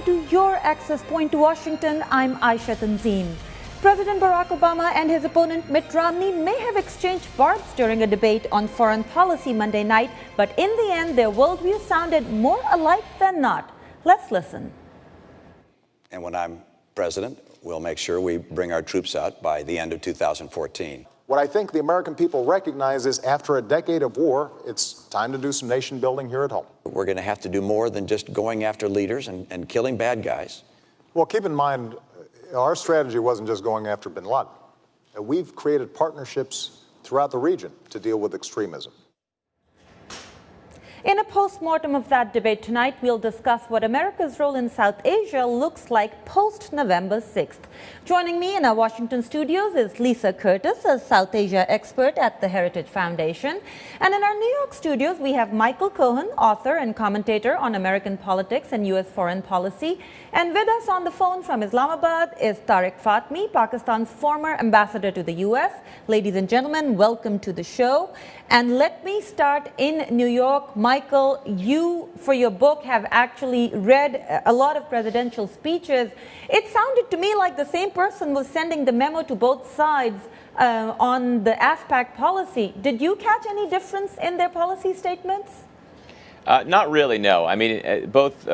welcome to your Access Point to Washington. I'm Ayesha Tanzeem. President Barack Obama and his opponent Mitt Romney may have exchanged barbs during a debate on foreign policy Monday night, but in the end, their worldview sounded more alike than not. Let's listen. And when I'm president, we'll make sure we bring our troops out by the end of 2014. What I think the American people recognize is after a decade of war, it's time to do some nation building here at home. We're going to have to do more than just going after leaders and killing bad guys. Well, keep in mind, our strategy wasn't just going after bin Laden. We've created partnerships throughout the region to deal with extremism. In a post-mortem of that debate tonight, we'll discuss what America's role in South Asia looks like post-November 6th. Joining me in our Washington studios is Lisa Curtis, a South Asia expert at the Heritage Foundation. And in our New York studios, we have Michael Cohen, author and commentator on American politics and U.S. foreign policy. And with us on the phone from Islamabad is Tariq Fatmi, Pakistan's former ambassador to the U.S. Ladies and gentlemen, welcome to the show. And let me start in New York. Michael, you, for your book, have actually read a lot of presidential speeches. It sounded to me like the same person was sending the memo to both sides on the AFPAC policy. Did you catch any difference in their policy statements? Not really, no. I mean, both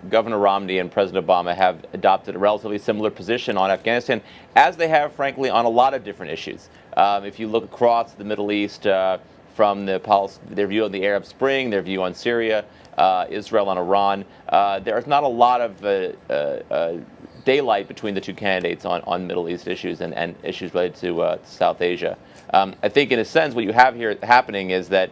Governor Romney and President Obama have adopted a relatively similar position on Afghanistan, as they have, frankly, on a lot of different issues. If you look across the Middle East, from the policy, their view on the Arab Spring, their view on Syria, Israel and Iran, there's not a lot of daylight between the two candidates on Middle East issues and issues related to South Asia. I think, in a sense, what you have here happening is that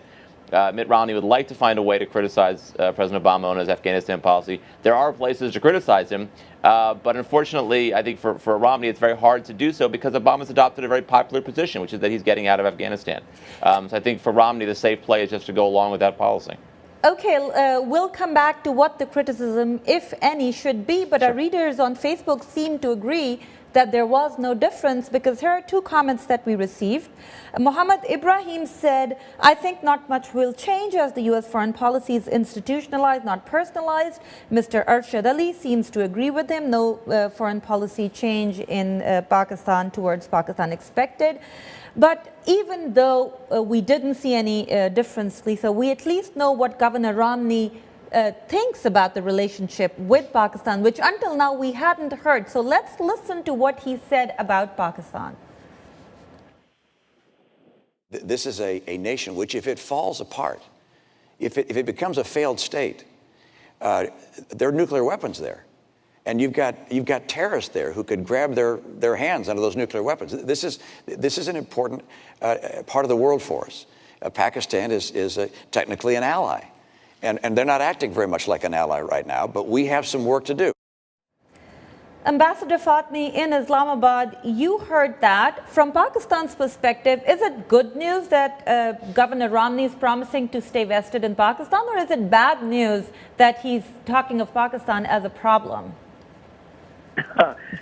Mitt Romney would like to find a way to criticize President Obama on his Afghanistan policy. There are places to criticize him, but unfortunately, I think for Romney, it's very hard to do so because Obama's adopted a very popular position, which is that he's getting out of Afghanistan. So I think for Romney, the safe play is just to go along with that policy. Okay, we'll come back to what the criticism, if any, should be, but our readers on Facebook seem to agree that there was no difference, because here are two comments that we received. Mohammed Ibrahim said, I think not much will change as the U.S. foreign policy is institutionalized, not personalized. Mr. Arshad Ali seems to agree with him. No foreign policy change in Pakistan towards Pakistan expected. But even though we didn't see any difference, Lisa, we at least know what Governor Romney thinks about the relationship with Pakistan, which until now we hadn't heard. So let's listen to what he said about Pakistan. This is a nation which, if it falls apart, if it becomes a failed state, there are nuclear weapons there. And you've got terrorists there who could grab their hands under those nuclear weapons. This is an important part of the world for us. Pakistan is technically an ally. And they're not acting very much like an ally right now, but we have some work to do. Ambassador Fatmi in Islamabad, you heard that. From Pakistan's perspective, is it good news that Governor Romney is promising to stay vested in Pakistan, or is it bad news that he's talking of Pakistan as a problem?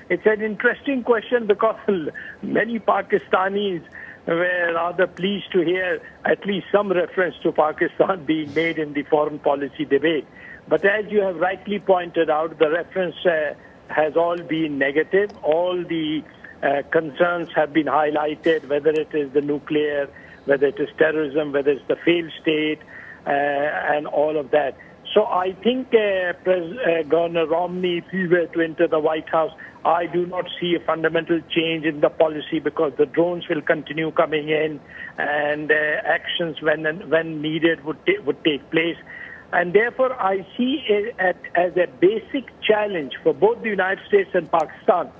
It's an interesting question, because many Pakistanis were rather pleased to hear at least some reference to Pakistan being made in the foreign policy debate. But as you have rightly pointed out, the reference has all been negative. All the concerns have been highlighted, whether it is the nuclear, whether it is terrorism, whether it's the failed state, and all of that. So I think Governor Romney, if he were to enter the White House, I do not see a fundamental change in the policy, because the drones will continue coming in, and actions when needed would take place. And therefore, I see it as a basic challenge for both the United States and Pakistan,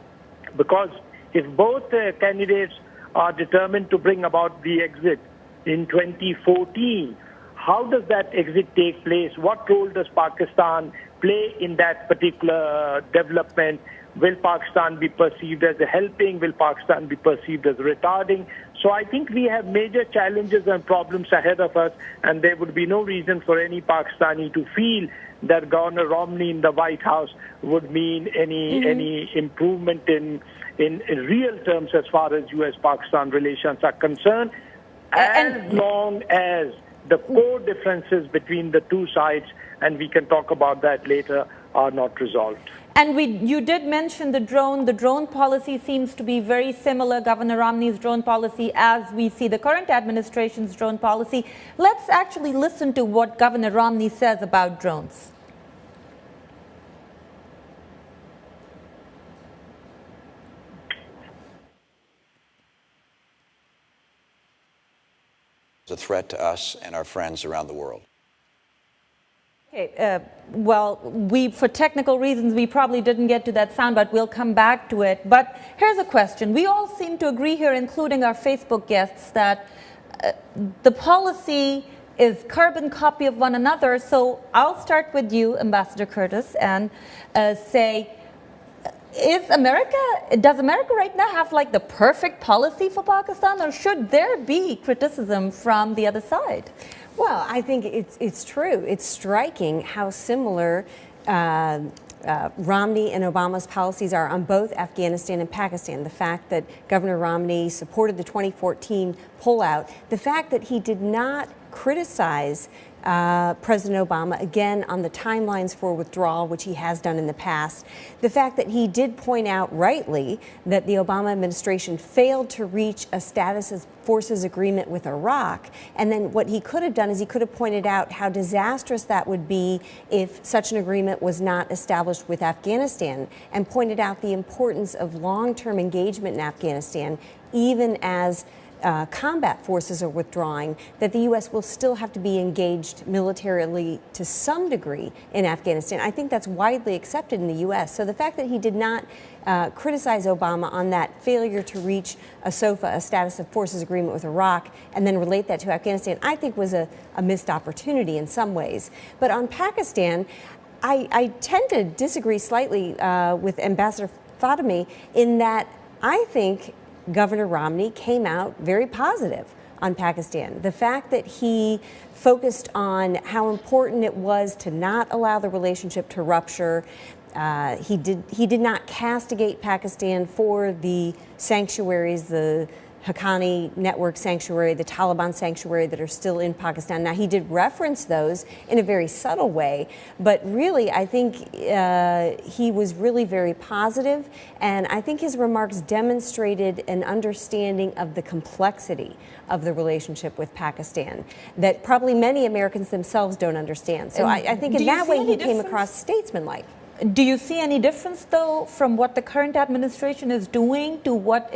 because if both candidates are determined to bring about the exit in 2014, how does that exit take place? What role does Pakistan play in that particular development? Will Pakistan be perceived as a helping? Will Pakistan be perceived as retarding? So I think we have major challenges and problems ahead of us, and there would be no reason for any Pakistani to feel that Governor Romney in the White House would mean any improvement in real terms as far as U.S.-Pakistan relations are concerned, as long as the core differences between the two sides, and we can talk about that later, are not resolved. And you did mention the drone. The drone policy seems to be very similar, Governor Romney's drone policy, as we see the current administration's drone policy. Let's actually listen to what Governor Romney says about drones. It's a threat to us and our friends around the world. Okay, well, for technical reasons, we probably didn't get to that sound, but we'll come back to it. But here's a question. We all seem to agree here, including our Facebook guests, that the policy is carbon copy of one another. So I'll start with you, Ambassador Curtis, and say, does America right now have like the perfect policy for Pakistan, or should there be criticism from the other side? Well, I think it's true. It's striking how similar Romney and Obama's policies are on both Afghanistan and Pakistan. The fact that Governor Romney supported the 2014 pullout, the fact that he did not criticize President Obama, again, on the timelines for withdrawal, which he has done in the past. The fact that he did point out rightly that the Obama administration failed to reach a status of forces agreement with Iraq. And then what he could have done is he could have pointed out how disastrous that would be if such an agreement was not established with Afghanistan, and pointed out the importance of long-term engagement in Afghanistan, even as combat forces are withdrawing, that the U.S. will still have to be engaged militarily to some degree in Afghanistan. I think that's widely accepted in the U.S. So the fact that he did not criticize Obama on that failure to reach a SOFA, a status of forces agreement with Iraq, and then relate that to Afghanistan, I think was a missed opportunity in some ways. But on Pakistan, I tend to disagree slightly with Ambassador Fatemi in that I think Governor Romney came out very positive on Pakistan. The fact that he focused on how important it was to not allow the relationship to rupture. He did not castigate Pakistan for the sanctuaries, the Haqqani Network Sanctuary, the Taliban Sanctuary that are still in Pakistan. Now, he did reference those in a very subtle way, but really, I think he was really very positive, and I think his remarks demonstrated an understanding of the complexity of the relationship with Pakistan that probably many Americans themselves don't understand. So I think in that way, he came across statesmanlike. Do you see any difference, though, from what the current administration is doing to what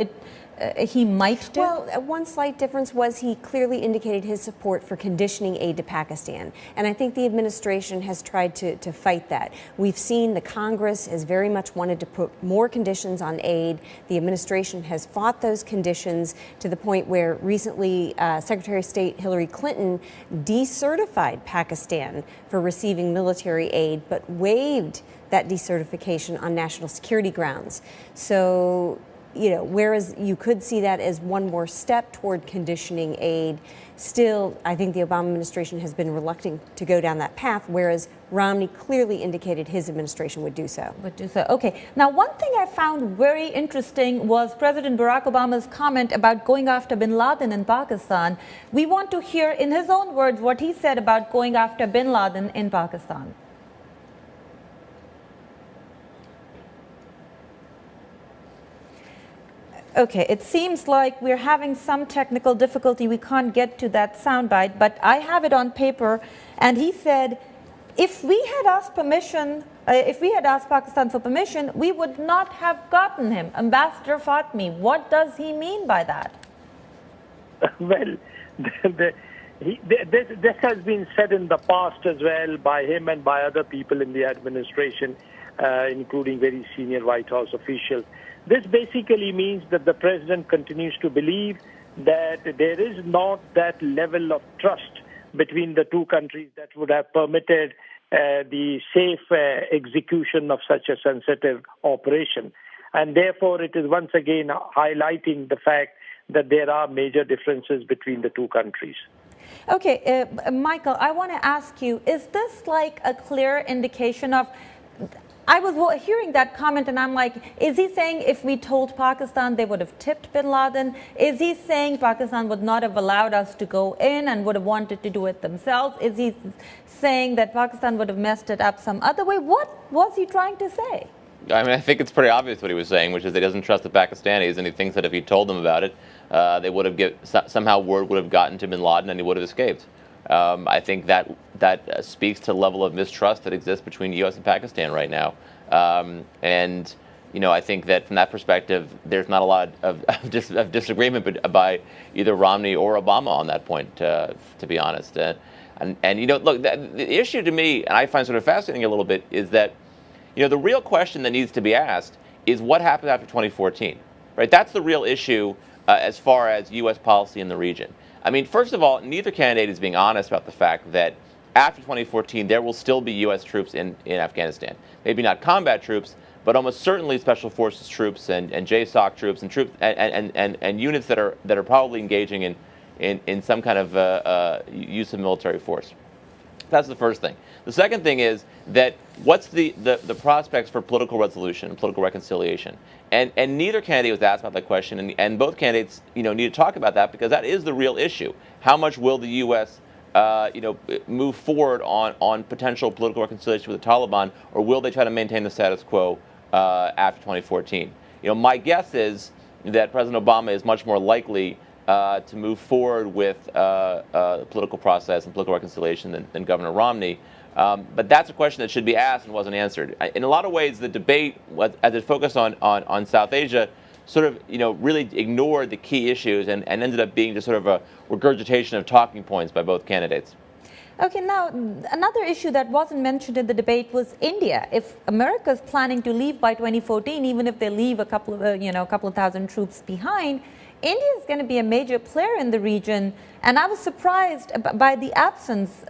he might do? Well, one slight difference was he clearly indicated his support for conditioning aid to Pakistan. And I think the administration has tried to fight that. We've seen the Congress has very much wanted to put more conditions on aid. The administration has fought those conditions to the point where recently Secretary of State Hillary Clinton decertified Pakistan for receiving military aid, but waived that decertification on national security grounds. So, whereas you could see that as one more step toward conditioning aid, still, I think the Obama administration has been reluctant to go down that path, whereas Romney clearly indicated his administration would do so. Okay. Now, one thing I found very interesting was President Barack Obama's comment about going after bin Laden in Pakistan. We want to hear, in his own words, what he said about going after bin Laden in Pakistan. Okay, it seems like we're having some technical difficulty. We can't get to that soundbite, but I have it on paper. And he said, if we had asked Pakistan for permission, we would not have gotten him. Ambassador Fatemi, what does he mean by that? Well, this has been said in the past as well by him and by other people in the administration, including very senior White House officials. This basically means that the president continues to believe that there is not that level of trust between the two countries that would have permitted the safe execution of such a sensitive operation. And therefore, it is once again highlighting the fact that there are major differences between the two countries. Okay, Michael, I want to ask you, is this like a clear indication of I was hearing that comment and I'm like, is he saying if we told Pakistan they would have tipped bin Laden? Is he saying Pakistan would not have allowed us to go in and would have wanted to do it themselves? Is he saying that Pakistan would have messed it up some other way? What was he trying to say? I mean, I think it's pretty obvious what he was saying, which is that he doesn't trust the Pakistanis, and he thinks that if he told them about it, they would have somehow word would have gotten to bin Laden and he would have escaped. I think that speaks to the level of mistrust that exists between the U.S. and Pakistan right now. And, you know, I think that from that perspective, there's not a lot of disagreement by either Romney or Obama on that point, to be honest. And you know, look, the issue to me, and I find sort of fascinating a little bit, is that, you know, the real question that needs to be asked is what happened after 2014, right? That's the real issue as far as U.S. policy in the region. I mean, first of all, neither candidate is being honest about the fact that after 2014, there will still be U.S. troops in Afghanistan. Maybe not combat troops, but almost certainly special forces troops and JSOC troops and troops and units that are probably engaging in some kind of use of military force. That's the first thing. The second thing is that what's the prospects for political resolution and political reconciliation? And neither candidate was asked about that question, and both candidates, you know, need to talk about that because that is the real issue. How much will the U.S. You know, move forward on potential political reconciliation with the Taliban, or will they try to maintain the status quo after 2014? You know, my guess is that President Obama is much more likely to move forward with political process and political reconciliation than Governor Romney. But that's a question that should be asked and wasn't answered. In a lot of ways, the debate, as it focused on South Asia, sort of, you know, really ignored the key issues and ended up being just sort of a regurgitation of talking points by both candidates. Okay, now another issue that wasn't mentioned in the debate was India. If America is planning to leave by 2014, even if they leave a couple of thousand troops behind, India is going to be a major player in the region, and I was surprised by the absence.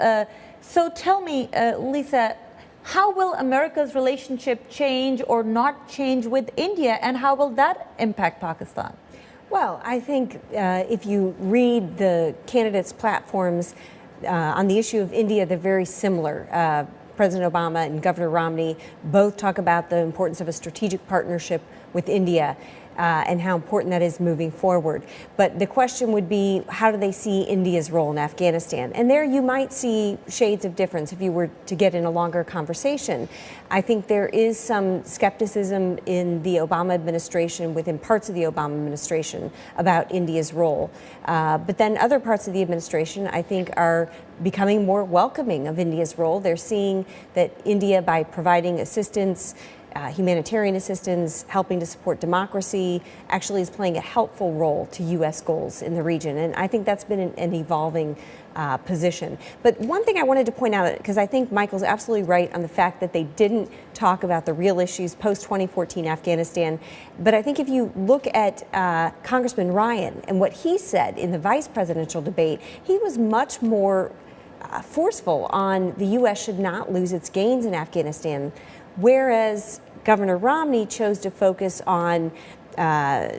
So tell me, Lisa, how will America's relationship change or not change with India, and how will that impact Pakistan? Well, I think if you read the candidates' platforms on the issue of India, they're very similar. President Obama and Governor Romney both talk about the importance of a strategic partnership with India and how important that is moving forward. But the question would be, how do they see India's role in Afghanistan? And there you might see shades of difference if you were to get in a longer conversation. I think there is some skepticism in the Obama administration, within parts of the Obama administration, about India's role. But then other parts of the administration, I think, are becoming more welcoming of India's role. They're seeing that India, by providing assistance, humanitarian assistance, helping to support democracy, actually is playing a helpful role to U.S. goals in the region. And I think that's been an evolving position. But one thing I wanted to point out, because I think Michael's absolutely right on the fact that they didn't talk about the real issues post-2014 Afghanistan. But I think if you look at Congressman Ryan and what he said in the vice presidential debate, he was much more forceful on the U.S. should not lose its gains in Afghanistan, whereas Governor Romney chose to focus on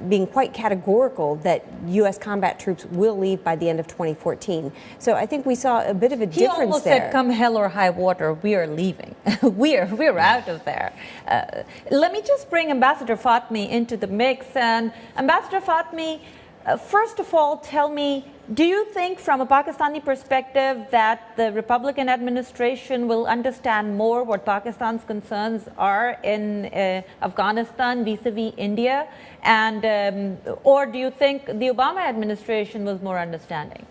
being quite categorical that U.S. combat troops will leave by the end of 2014. So I think we saw a bit of a difference there. He almost said, come hell or high water, we are leaving. we're out of there. Let me just bring Ambassador Fatmi into the mix. And Ambassador Fatmi, first of all, tell me, do you think from a Pakistani perspective that the Republican administration will understand more what Pakistan's concerns are in Afghanistan vis-a-vis India? And, or do you think the Obama administration was more understanding?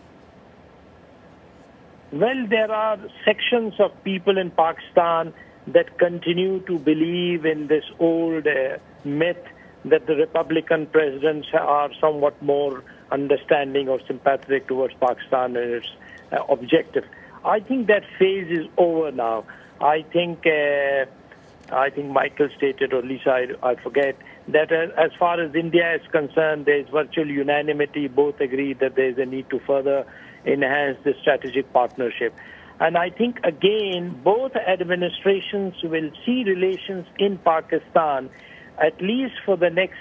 Well, there are sections of people in Pakistan that continue to believe in this old myth that the Republican presidents are somewhat more understanding or sympathetic towards Pakistan and its objective. I think that phase is over now. I think Michael stated, or Lisa, I forget, that as far as India is concerned, there is virtual unanimity. Both agree that there is a need to further enhance the strategic partnership. And I think, again, both administrations will see relations in Pakistan at least for the next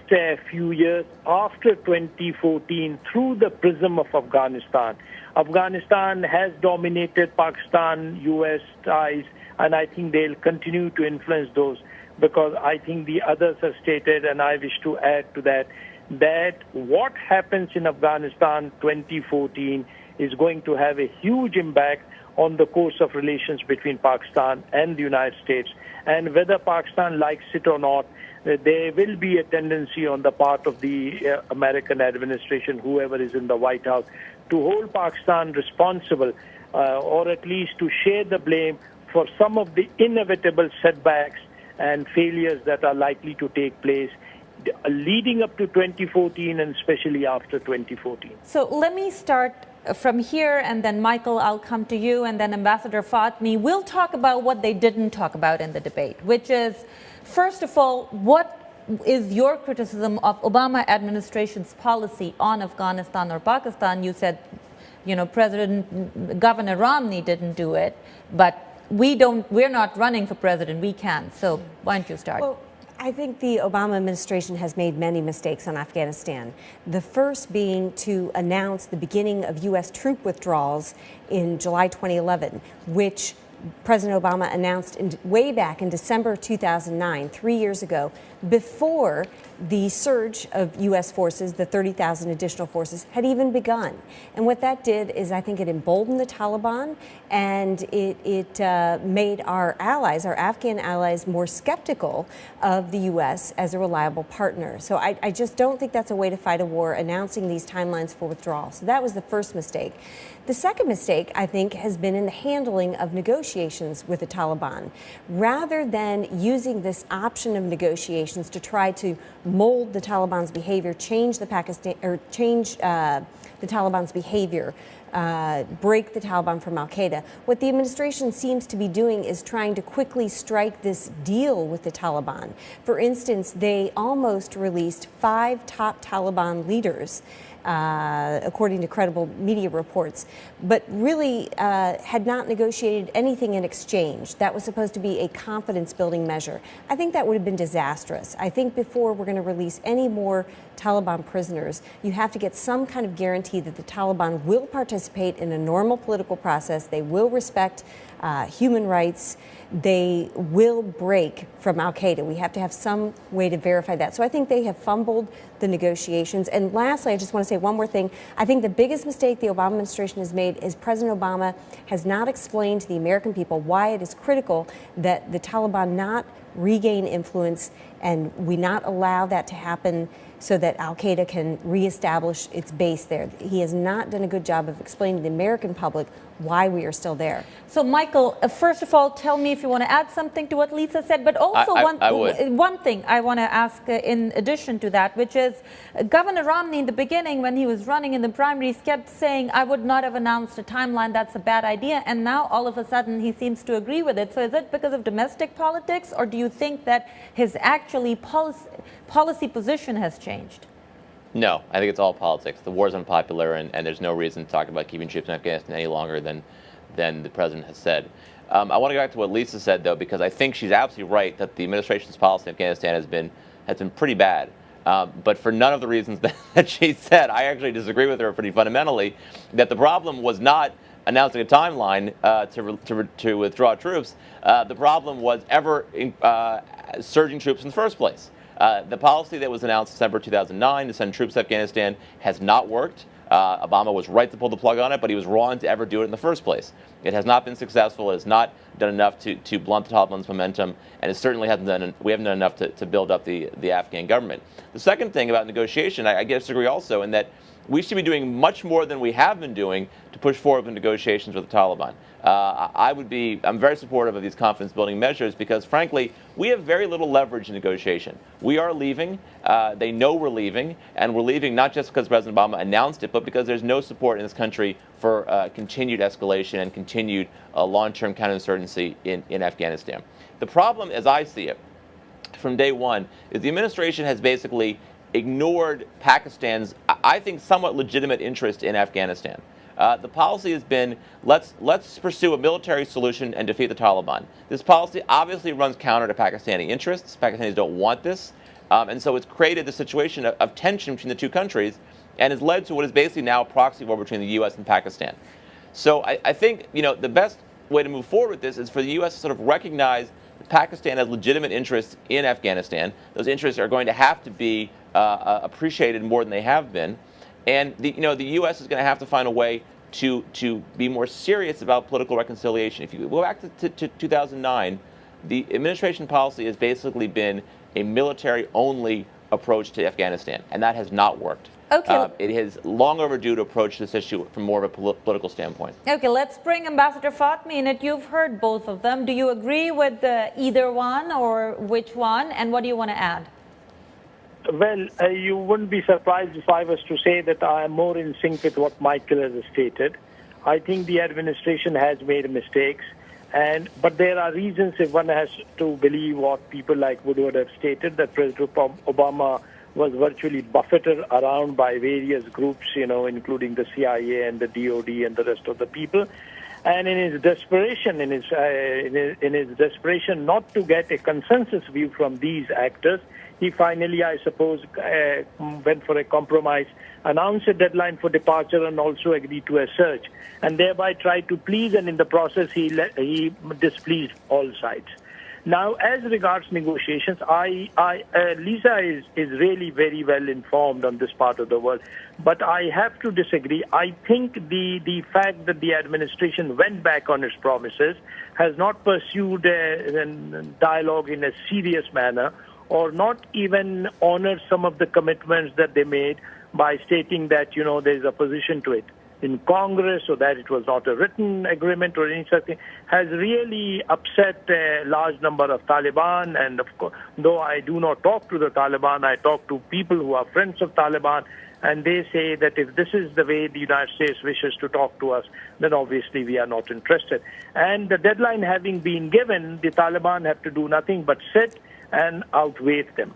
few years after 2014 through the prism of Afghanistan. Afghanistan has dominated Pakistan-U.S. ties, and I think they'll continue to influence those. because I think the others have stated, and I wish to add to that, that what happens in Afghanistan 2014 is going to have a huge impact on the course of relations between Pakistan and the United States. And whether Pakistan likes it or not, there will be a tendency on the part of the American administration, whoever is in the White House, to hold Pakistan responsible, or at least to share the blame for some of the inevitable setbacks and failures that are likely to take place leading up to 2014 and especially after 2014. So let me start from here, and then Michael, I'll come to you, and then Ambassador Fatmi. We'll talk about what they didn't talk about in the debate, which is, first of all, what is your criticism of Obama administration's policy on Afghanistan or Pakistan? You said, you know, Governor Romney didn't do it, but we're not running for president, we can. So why don't you start? Well, I think the Obama administration has made many mistakes on Afghanistan. The first being to announce the beginning of U.S. troop withdrawals in July 2011, which President Obama announced way back in December 2009, 3 years ago, before the surge of U.S. forces, the 30,000 additional forces, had even begun. And what that did is, I think, it emboldened the Taliban, and it made our allies, our Afghan allies, more skeptical of the U.S. as a reliable partner. So I just don't think that's a way to fight a war, announcing these timelines for withdrawal. So that was the first mistake. The second mistake, I think, has been in the handling of negotiations with the Taliban. Rather than using this option of negotiations to try to mold the Taliban's behavior, change the Taliban's behavior, break the Taliban from al-Qaeda, what the administration seems to be doing is trying to quickly strike this deal with the Taliban. For instance, they almost released 5 top Taliban leaders, according to credible media reports, but really had not negotiated anything in exchange. That was supposed to be a confidence-building measure. I think that would have been disastrous. I think before we're going to release any more Taliban prisoners, you have to get some kind of guarantee that the Taliban will participate in a normal political process, they will respect human rights, they will break from al-Qaeda. We have to have some way to verify that. So I think they have fumbled the negotiations. And lastly, I just want to say one more thing. I think the biggest mistake the Obama administration has made is President Obama has not explained to the American people why it is critical that the Taliban not regain influence and we not allow that to happen so that al-Qaeda can reestablish its base there. He has not done a good job of explaining to the American public why we are still there. So, Michael, first of all, tell me if you want to add something to what Lisa said, but also one thing I want to ask in addition to that, which is Governor Romney in the beginning, when he was running in the primaries, kept saying, I would not have announced a timeline, that's a bad idea, and now all of a sudden he seems to agree with it. So is it because of domestic politics, or do you think that his actually policy position has changed? No, I think it's all politics. The war's unpopular, and there's no reason to talk about keeping troops in Afghanistan any longer than the president has said. I want to go back to what Lisa said, though, because I think she's absolutely right that the administration's policy in Afghanistan has been pretty bad. But for none of the reasons that she said, I actually disagree with her pretty fundamentally, that the problem was not announcing a timeline to withdraw troops. The problem was ever surging troops in the first place. The policy that was announced December 2009 to send troops to Afghanistan has not worked. Obama was right to pull the plug on it, but he was wrong to ever do it in the first place. It has not been successful. It has not done enough to blunt the Taliban's momentum, and it certainly we haven't done enough to build up the Afghan government. The second thing about negotiation, I disagree also in that we should be doing much more than we have been doing to push forward with negotiations with the Taliban. I'm very supportive of these confidence-building measures because, frankly, we have very little leverage in negotiation. We are leaving. They know we're leaving, and we're leaving not just because President Obama announced it, but because there's no support in this country for continued escalation and continued long-term counterinsurgency in Afghanistan. The problem, as I see it, from day one, is the administration has basically ignored Pakistan's, I think, somewhat legitimate interest in Afghanistan. The policy has been, let's pursue a military solution and defeat the Taliban. This policy obviously runs counter to Pakistani interests. Pakistanis don't want this. And so it's created the situation of tension between the two countries and has led to what is basically now a proxy war between the U.S. and Pakistan. So I think, the best way to move forward with this is for the U.S. to sort of recognize Pakistan has legitimate interests in Afghanistan. Those interests are going to have to be appreciated more than they have been. And the U.S. is going to have to find a way to be more serious about political reconciliation. If you go back to 2009, the administration policy has basically been a military-only approach to Afghanistan, and that has not worked. Okay. It is long overdue to approach this issue from more of a political standpoint. Okay, let's bring Ambassador Fatmi in it. You've heard both of them. Do you agree with either one, or which one, and what do you want to add? Well, you wouldn't be surprised if I was to say that I am more in sync with what Michael has stated. I think the administration has made mistakes, but there are reasons if one has to believe what people like Woodward have stated, that President Obama was virtually buffeted around by various groups, including the CIA and the DOD and the rest of the people. And in his desperation, in his desperation not to get a consensus view from these actors, he finally, I suppose, went for a compromise, announced a deadline for departure, and also agreed to a search, and thereby tried to please, and in the process, he displeased all sides. Now, as regards negotiations, Lisa is really very well informed on this part of the world, but I have to disagree. I think the fact that the administration went back on its promises, has not pursued a dialogue in a serious manner, or not even honored some of the commitments that they made by stating that, there's opposition to it in Congress, or that it was not a written agreement or any such thing, has really upset a large number of Taliban. And of course, though I do not talk to the Taliban, I talk to people who are friends of Taliban, and they say that if this is the way the United States wishes to talk to us, then obviously we are not interested. And the deadline having been given, the Taliban have to do nothing but sit and outwait them.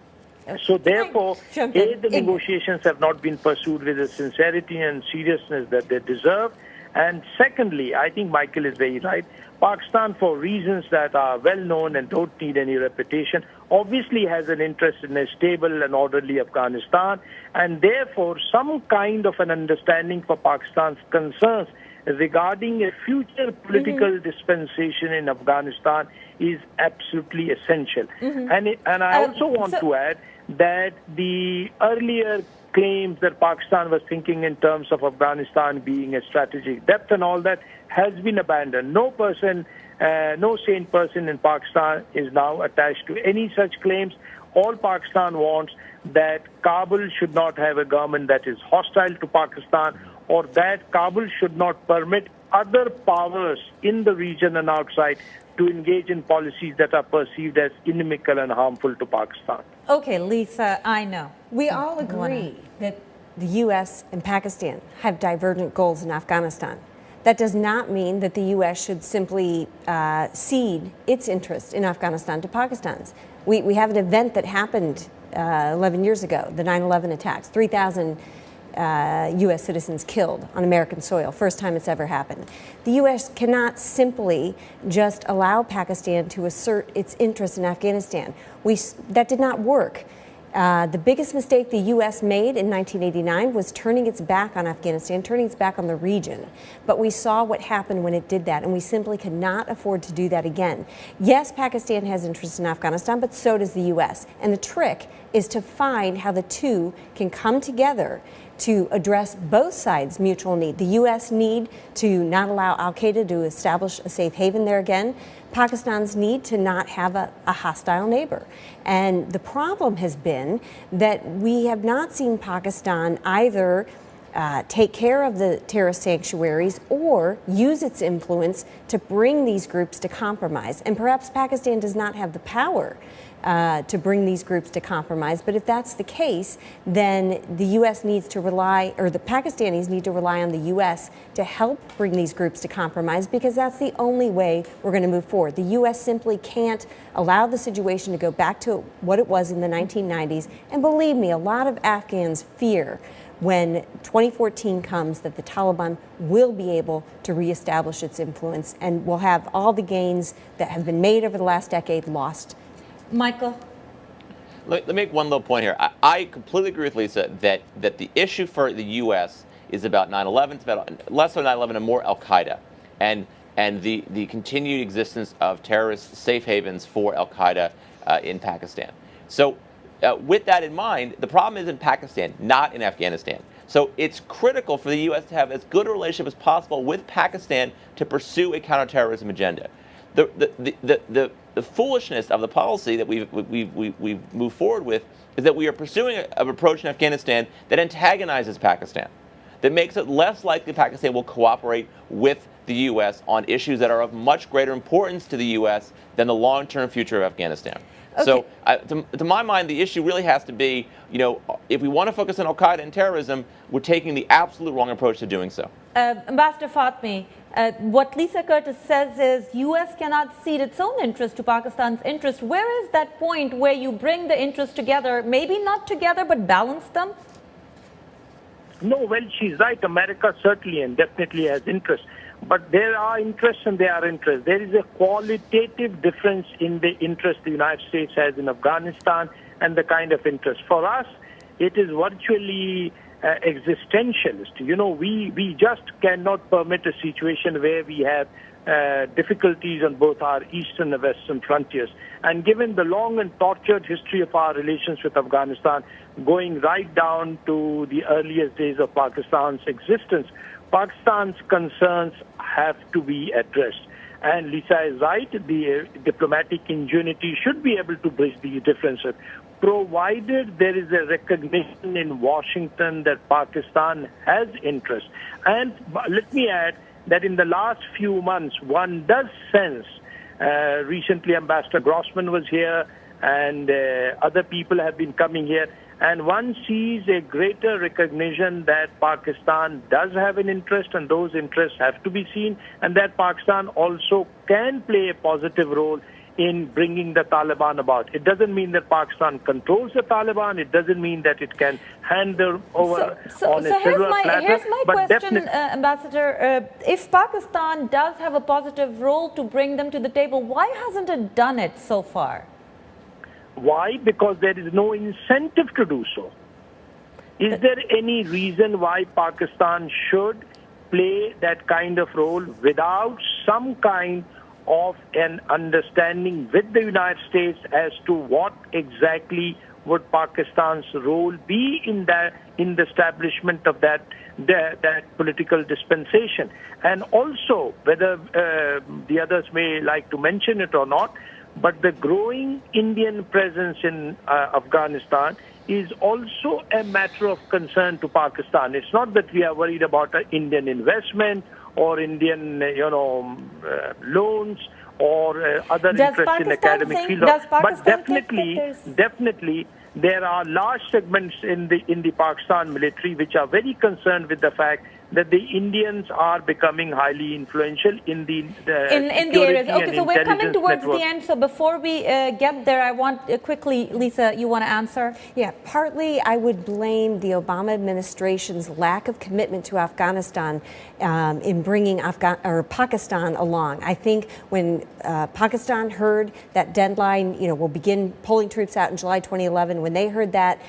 So therefore, the negotiations have not been pursued with the sincerity and seriousness that they deserve. And secondly, I think Michael is very right. Pakistan, for reasons that are well known and don't need any repetition, obviously has an interest in a stable and orderly Afghanistan, and therefore some kind of an understanding for Pakistan's concerns regarding a future political dispensation in Afghanistan is absolutely essential. And I also want to add that the earlier claims that Pakistan was thinking in terms of Afghanistan being a strategic depth and all that has been abandoned. No sane person in Pakistan is now attached to any such claims. All Pakistan wants that Kabul should not have a government that is hostile to Pakistan, or that Kabul should not permit other powers in the region and outside to engage in policies that are perceived as inimical and harmful to Pakistan. Okay, Lisa, I know. We all agree that the U.S. and Pakistan have divergent goals in Afghanistan. That does not mean that the U.S. should simply cede its interest in Afghanistan to Pakistan's. We have an event that happened 11 years ago, the 9/11 attacks, 3,000 U.S. citizens killed on American soil, first time it's ever happened. The U.S. cannot simply just allow Pakistan to assert its interest in Afghanistan. That did not work. The biggest mistake the U.S. made in 1989 was turning its back on Afghanistan, turning its back on the region. But we saw what happened when it did that, and we simply could not afford to do that again. Yes, Pakistan has interest in Afghanistan, but so does the U.S. And the trick is to find how the two can come together to address both sides' mutual need. The U.S. need to not allow al-Qaeda to establish a safe haven there again, Pakistan's need to not have a hostile neighbor. And the problem has been that we have not seen Pakistan either take care of the terrorist sanctuaries or use its influence to bring these groups to compromise. And perhaps Pakistan does not have the power to bring these groups to compromise. But if that's the case, then the U.S. needs to rely, or the Pakistanis need to rely on the U.S. to help bring these groups to compromise, because that's the only way we're going to move forward. The U.S. simply can't allow the situation to go back to what it was in the 1990s. And believe me, a lot of Afghans fear when 2014 comes that the Taliban will be able to reestablish its influence and will have all the gains that have been made over the last decade lost. Michael? Let me make one little point here. I completely agree with Lisa that the issue for the U.S. is about 9/11, it's about less than 9/11 and more al-Qaeda. And and the continued existence of terrorist safe havens for al-Qaeda in Pakistan. So with that in mind, the problem is in Pakistan, not in Afghanistan. So it's critical for the U.S. to have as good a relationship as possible with Pakistan to pursue a counterterrorism agenda. The foolishness of the policy that we've moved forward with is that we are pursuing an approach in Afghanistan that antagonizes Pakistan, that makes it less likely Pakistan will cooperate with the U.S. on issues that are of much greater importance to the U.S. than the long-term future of Afghanistan. Okay. So, to my mind, the issue really has to be, if we want to focus on al-Qaeda and terrorism, we're taking the absolute wrong approach to doing so. Ambassador Fatmi, what Lisa Curtis says is U.S. cannot cede its own interest to Pakistan's interest. Where is that point where you bring the interests together, maybe not together, but balance them? No, well, she's right. America certainly and definitely has interest. But there are interests and there are interests. There is a qualitative difference in the interest the United States has in Afghanistan and the kind of interest. For us, it is virtually existentialist. We just cannot permit a situation where we have difficulties on both our eastern and western frontiers. And given the long and tortured history of our relations with Afghanistan, going right down to the earliest days of Pakistan's existence, Pakistan's concerns have to be addressed. And Lisa is right, the diplomatic ingenuity should be able to bridge these differences, provided there is a recognition in Washington that Pakistan has interest. And let me add that in the last few months, one does sense, recently Ambassador Grossman was here and other people have been coming here, and one sees a greater recognition that Pakistan does have an interest and those interests have to be seen, and that Pakistan also can play a positive role in bringing the Taliban about. It doesn't mean that Pakistan controls the Taliban. It doesn't mean that it can hand them over on a silver platter. Here's my question, Ambassador. If Pakistan does have a positive role to bring them to the table, why hasn't it done it so far? Why? Because there is no incentive to do so. Is there any reason why Pakistan should play that kind of role without some kind of an understanding with the United States as to what exactly would Pakistan's role be in the establishment of that political dispensation? And also, whether the others may like to mention it or not, but the growing Indian presence in Afghanistan is also a matter of concern to Pakistan. It's not that we are worried about Indian investment or Indian, loans or other interests in academic field. But definitely, there are large segments in the Pakistan military which are very concerned with the fact that the Indians are becoming highly influential in the areas. Okay, so we're coming towards the end. So before we get there, I want quickly, Lisa, you want to answer? Yeah, partly I would blame the Obama administration's lack of commitment to Afghanistan in bringing Pakistan along. I think when Pakistan heard that deadline, we'll begin pulling troops out in July 2011, when they heard that,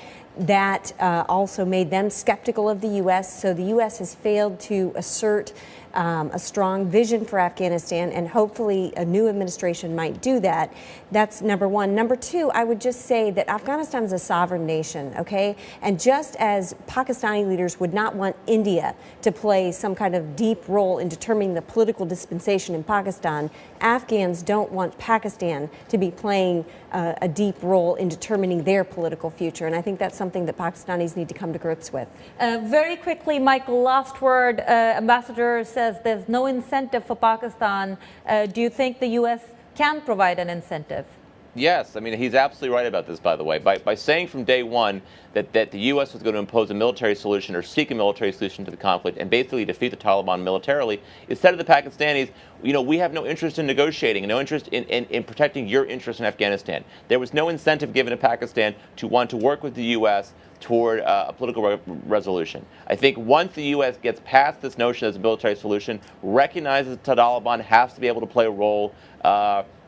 also made them skeptical of the U.S. So the U.S. has failed to assert a strong vision for Afghanistan, and hopefully a new administration might do that. That's number one. Number two, I would just say that Afghanistan is a sovereign nation, okay? And just as Pakistani leaders would not want India to play some kind of deep role in determining the political dispensation in Pakistan, Afghans don't want Pakistan to be playing a deep role in determining their political future. And I think that's something that Pakistanis need to come to grips with. Very quickly, Michael, last word. Ambassador says there's no incentive for Pakistan. Do you think the U.S. can provide an incentive? Yes, I mean, he's absolutely right about this, by the way. By saying from day one that the U.S. was going to impose a military solution or seek a military solution to the conflict and basically defeat the Taliban militarily, it said to the Pakistanis, we have no interest in negotiating and no interest in protecting your interests in Afghanistan. There was no incentive given to Pakistan to want to work with the U.S. toward a political resolution. I think once the U.S. gets past this notion as a military solution, recognizes the Taliban has to be able to play a role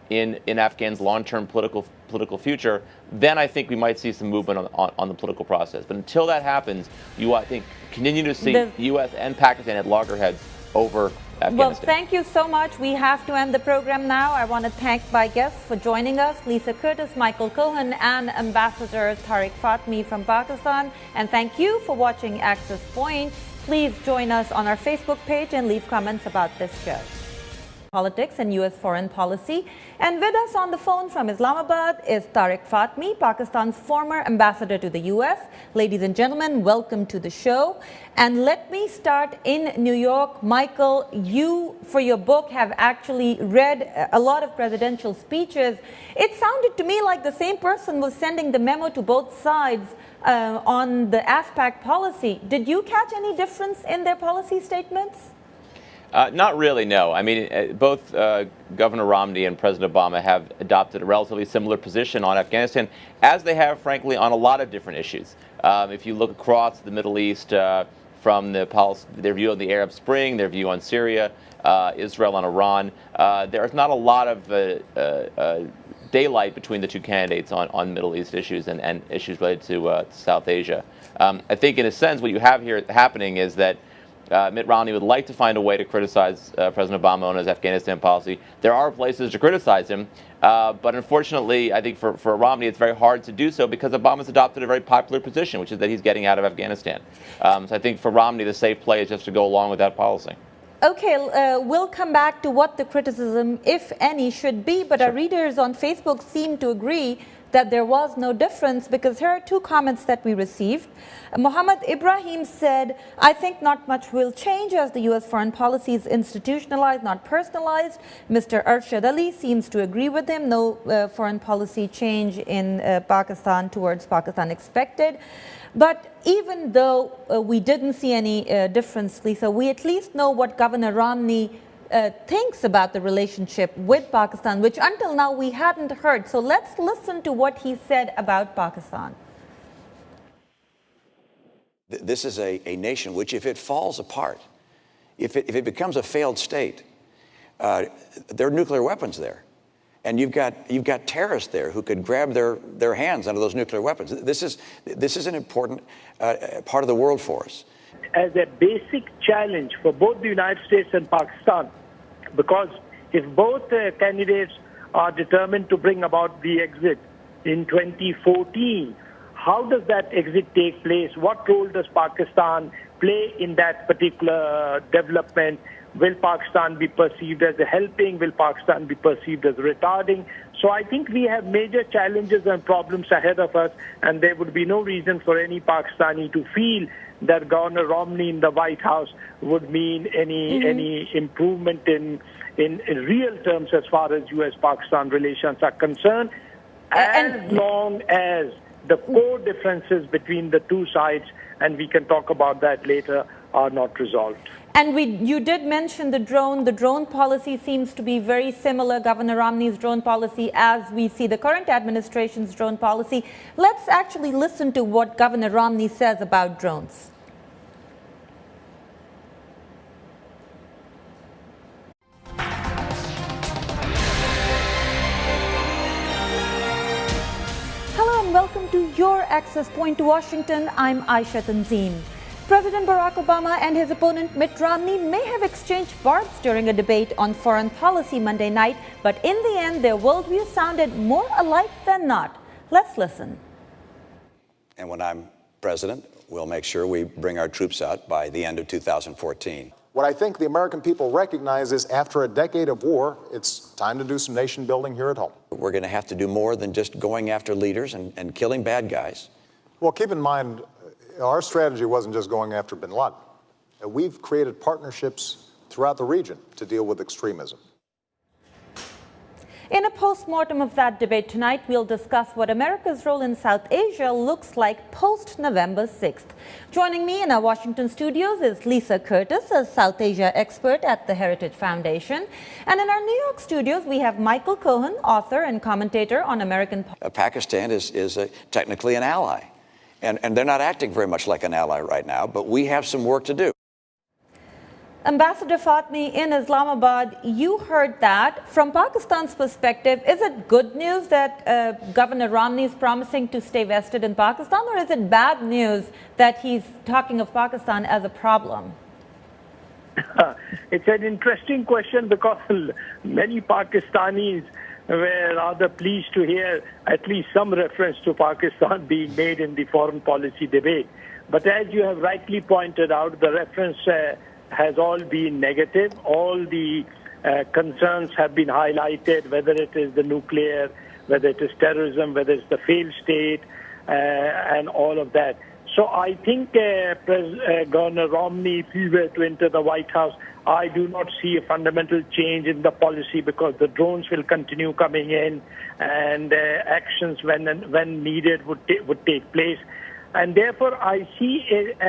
in Afghan's long-term political future, then I think we might see some movement on the political process. But until that happens, I think, continue to see the U.S. and Pakistan at loggerheads over Afghanistan. Well, thank you so much. We have to end the program now. I want to thank my guests for joining us, Lisa Curtis, Michael Cohen, and Ambassador Tariq Fatmi from Pakistan. And thank you for watching Access Point. Please join us on our Facebook page and leave comments about this show. Politics and U.S. foreign policy. And with us on the phone from Islamabad is Tariq Fatmi, Pakistan's former ambassador to the U.S. Ladies and gentlemen, welcome to the show. And let me start in New York. Michael, you, for your book, have actually read a lot of presidential speeches. It sounded to me like the same person was sending the memo to both sides on the AFPAC policy. Did you catch any difference in their policy statements? Not really, no. I mean, both Governor Romney and President Obama have adopted a relatively similar position on Afghanistan, as they have, frankly, on a lot of different issues. If you look across the Middle East, from their view on the Arab Spring, their view on Syria, Israel and Iran, there is not a lot of daylight between the two candidates on Middle East issues and issues related to South Asia. I think, in a sense, what you have here happening is that Mitt Romney would like to find a way to criticize President Obama on his Afghanistan policy. There are places to criticize him, but unfortunately, I think for Romney, it's very hard to do so because Obama's adopted a very popular position, which is that he's getting out of Afghanistan. So I think for Romney, the safe play is just to go along with that policy. Okay, we'll come back to what the criticism, if any, should be, but our readers on Facebook seem to agree that there was no difference, because here are two comments that we received. Mohammed Ibrahim said, I think not much will change as the U.S. foreign policy is institutionalized, not personalized. Mr. Arshad Ali seems to agree with him. No foreign policy change in Pakistan towards Pakistan expected. But even though we didn't see any difference, Lisa, we at least know what Governor Romney thinks about the relationship with Pakistan, which until now we hadn't heard. So let's listen to what he said about Pakistan. This is a nation which, if it falls apart, if it becomes a failed state, there are nuclear weapons there. And you've got terrorists there who could grab their hands under those nuclear weapons. This is an important part of the world for us. As a basic challenge for both the United States and Pakistan, because if both candidates are determined to bring about the exit in 2014, how does that exit take place? What role does Pakistan play in that particular development? Will Pakistan be perceived as a helping? Will Pakistan be perceived as retarding? So I think we have major challenges and problems ahead of us, and there would be no reason for any Pakistani to feel that Governor Romney in the White House would mean any improvement in real terms as far as U.S.-Pakistan relations are concerned, as long as the core differences between the two sides, and we can talk about that later, are not resolved. And you did mention the drone. The drone policy seems to be very similar, Governor Romney's drone policy, as we see the current administration's drone policy. Let's actually listen to what Governor Romney says about drones. Hello and welcome to your Access Point to Washington. I'm Ayesha Tanzeem. President Barack Obama and his opponent Mitt Romney may have exchanged barbs during a debate on foreign policy Monday night, but in the end, their worldview sounded more alike than not. Let's listen. And when I'm president, we'll make sure we bring our troops out by the end of 2014. What I think the American people recognize is after a decade of war, it's time to do some nation building here at home. We're going to have to do more than just going after leaders and killing bad guys. Well, keep in mind, our strategy wasn't just going after bin Laden. We've created partnerships throughout the region to deal with extremism. In a post-mortem of that debate tonight, we'll discuss what America's role in South Asia looks like post-November 6th. Joining me in our Washington studios is Lisa Curtis, a South Asia expert at the Heritage Foundation. And in our New York studios, we have Michael Cohen, author and commentator on American politics. Pakistan is technically an ally. And they're not acting very much like an ally right now, but we have some work to do. Ambassador Fatmi, in Islamabad, you heard that. From Pakistan's perspective, is it good news that Governor Romney is promising to stay vested in Pakistan, or is it bad news that he's talking of Pakistan as a problem? It's an interesting question because many Pakistanis were rather pleased to hear at least some reference to Pakistan being made in the foreign policy debate. But as you have rightly pointed out, the reference has all been negative. All the concerns have been highlighted, whether it is the nuclear, whether it is terrorism, whether it's the failed state, and all of that. So I think Governor Romney, if he were to enter the White House, I do not see a fundamental change in the policy because the drones will continue coming in and actions when needed would take place. And therefore, I see a